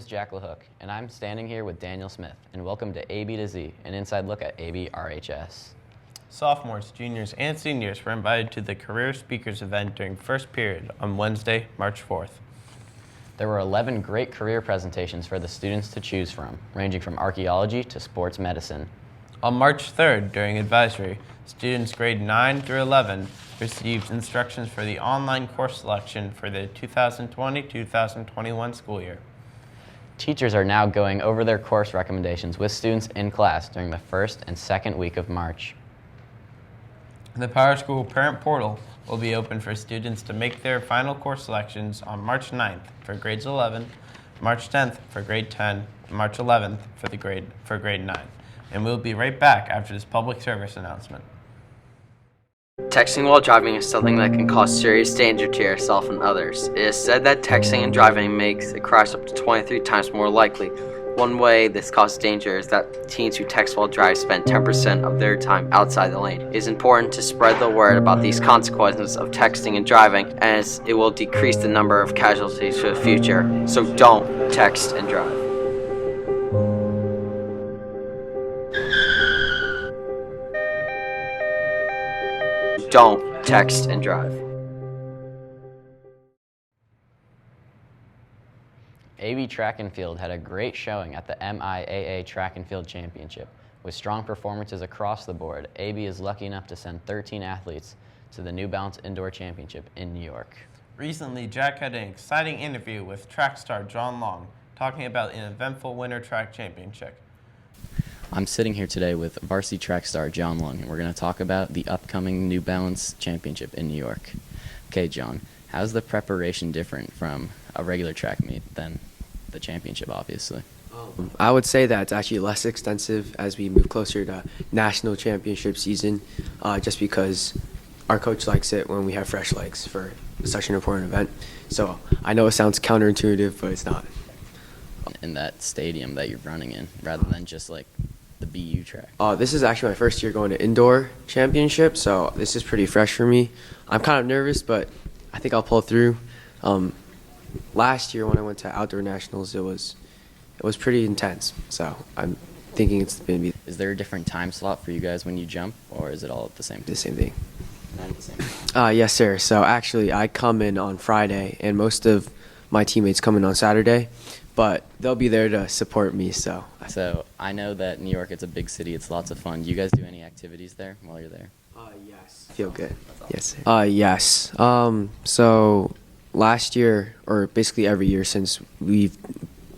is Jack LaHook, and I'm standing here with Daniel Smith, and welcome to A B to Z, an inside look at ABRHS. Sophomores, juniors, and seniors were invited to the Career Speakers event during first period on Wednesday, March 4th. There were 11 great career presentations for the students to choose from, ranging from archaeology to sports medicine. On March 3rd, during advisory, students grade 9 through 11 received instructions for the online course selection for the 2020-2021 school year. Teachers are now going over their course recommendations with students in class during the first and second week of March. The Power School Parent Portal will be open for students to make their final course selections on March 9th for grades 11, March 10th for grade 10, and March 11th for grade 9. And we'll be right back after this public service announcement. Texting while driving is something that can cause serious danger to yourself and others. It is said that texting and driving makes a crash up to 23 times more likely. One way this causes danger is that teens who text while driving spend 10% of their time outside the lane. It is important to spread the word about these consequences of texting and driving, as it will decrease the number of casualties for the future. So don't text and drive. Don't text and drive. AB Track and Field had a great showing at the MIAA Track and Field Championship. With strong performances across the board, AB is lucky enough to send 13 athletes to the New Balance Indoor Championship in New York. Recently, Jack had an exciting interview with track star John Long, talking about an eventful winter track championship. I'm sitting here today with varsity track star John Long, and we're going to talk about the upcoming New Balance Championship in New York. Okay, John, how's the preparation different from a regular track meet than the championship, obviously? I would say that it's actually less extensive as we move closer to national championship season, just because our coach likes it when we have fresh legs for such an important event. So I know it sounds counterintuitive, but it's not. In that stadium that you're running in, rather than just like the BU track. This is actually my first year going to indoor championship, so this is pretty fresh for me. I'm kind of nervous, but I think I'll pull through. Last year when I went to outdoor nationals, it was pretty intense. So I'm thinking it's going to be Is there a different time slot for you guys when you jump, or is it all at the same time? the same thing. Not at the same time. Yes, sir. So actually, I come in on Friday, and most of my teammates come in on Saturday, but they'll be there to support me. So I know that New York, it's a big city. It's lots of fun. Do you guys do any activities there while you're there? Yes. Feel good. Yes, sir. Yes. So last year, or basically every year since we've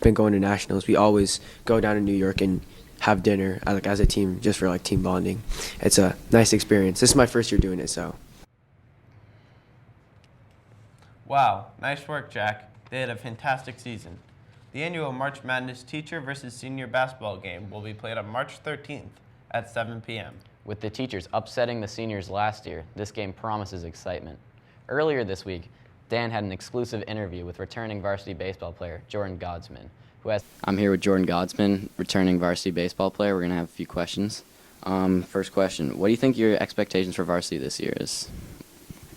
been going to nationals, we always go down to New York and have dinner as a team, just for like team bonding. It's a nice experience. This is my first year doing it, so. Wow, nice work, Jack. They had a fantastic season. The annual March Madness teacher versus senior basketball game will be played on March 13th at 7 p.m. With the teachers upsetting the seniors last year, this game promises excitement. Earlier this week, Dan had an exclusive interview with returning varsity baseball player Jordan Godsman, I'm here with Jordan Godsman, returning varsity baseball player. We're going to have a few questions. First question, what do you think your expectations for varsity this year is?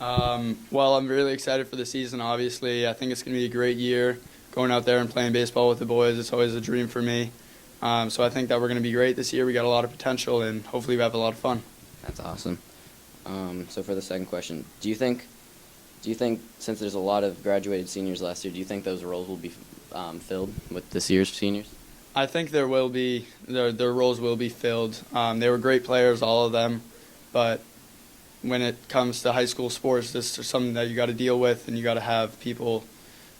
Well, I'm really excited for the season, obviously. I think it's going to be a great year going out there and playing baseball with the boys. It's always a dream for me. So I think that we're going to be great this year. We got a lot of potential, and hopefully we have a lot of fun. That's awesome. So for the second question, do you think since there's a lot of graduated seniors last year, do you think those roles will be filled with this year's seniors? I think there will be. Their roles will be filled. They were great players, all of them, but when it comes to high school sports, this is something that you got to deal with, and you got to have people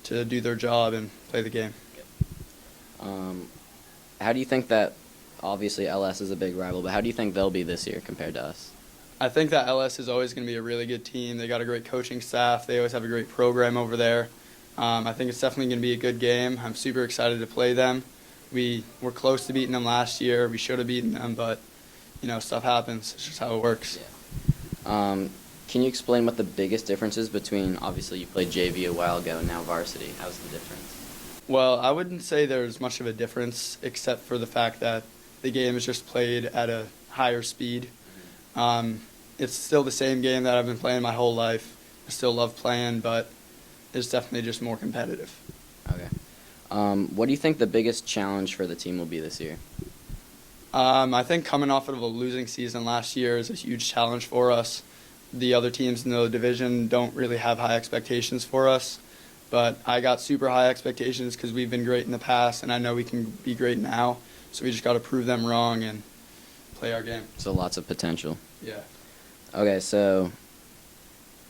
to do their job and play the game. How do you think that, obviously LS is a big rival, but how do you think they'll be this year compared to us? I think that LS is always going to be a really good team. They got a great coaching staff. They always have a great program over there. I think it's definitely going to be a good game. I'm super excited to play them. We were close to beating them last year. We should have beaten them, but stuff happens. It's just how it works. Yeah. Can you explain what the biggest difference is between, obviously you played JV a while ago and now varsity? How's the difference? Well, I wouldn't say there's much of a difference except for the fact that the game is just played at a higher speed. It's still the same game that I've been playing my whole life. I still love playing, but it's definitely just more competitive. Okay. What do you think the biggest challenge for the team will be this year? I think coming off of a losing season last year is a huge challenge for us. The other teams in the division don't really have high expectations for us, but I got super high expectations because we've been great in the past, and I know we can be great now. So we just got to prove them wrong and play our game. So lots of potential. Yeah. Okay, so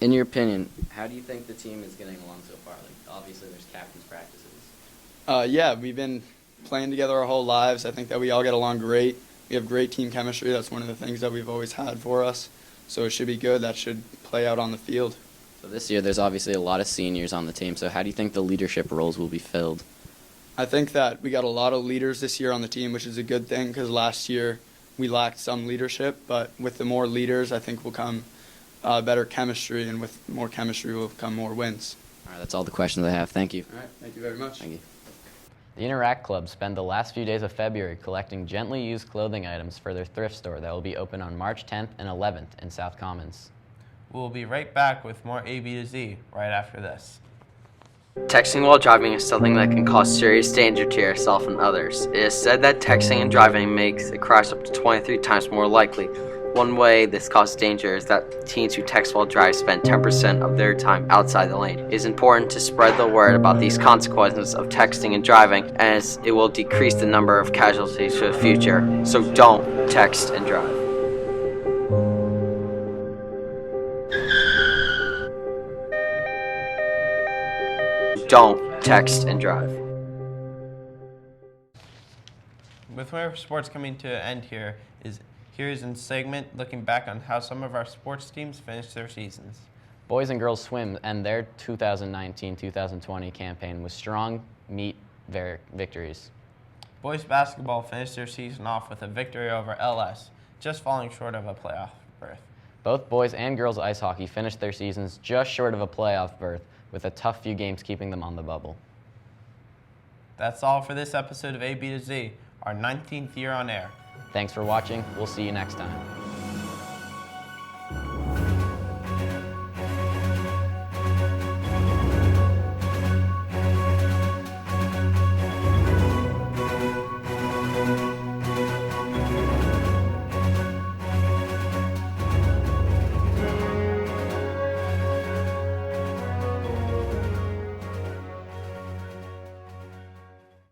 in your opinion, how do you think the team is getting along so far? Like, obviously, there's captain's practices. Yeah, we've been playing together our whole lives. I think that we all get along great. We have great team chemistry. That's one of the things that we've always had for us. So it should be good. That should play out on the field. So this year, there's obviously a lot of seniors on the team. So how do you think the leadership roles will be filled? I think that we got a lot of leaders this year on the team, which is a good thing because last year we lacked some leadership. But with the more leaders, I think will come better chemistry, and with more chemistry will come more wins. All right, that's all the questions I have. Thank you. All right, thank you very much. Thank you. The Interact Club spent the last few days of February collecting gently used clothing items for their thrift store that will be open on March 10th and 11th in South Commons. We'll be right back with more A, B to Z right after this. Texting while driving is something that can cause serious danger to yourself and others. It is said that texting and driving makes a crash up to 23 times more likely. One way this causes danger is that teens who text while driving spend 10% of their time outside the lane. It is important to spread the word about these consequences of texting and driving, as it will decrease the number of casualties for the future. So don't text and drive. Don't text and drive. With more sports coming to an end here's a segment looking back on how some of our sports teams finished their seasons. Boys and girls swim end their 2019-2020 campaign with strong meet victories. Boys basketball finished their season off with a victory over LS, just falling short of a playoff berth. Both boys and girls ice hockey finished their seasons just short of a playoff berth, with a tough few games keeping them on the bubble. That's all for this episode of A, B to Z, our 19th year on air. Thanks for watching. We'll see you next time.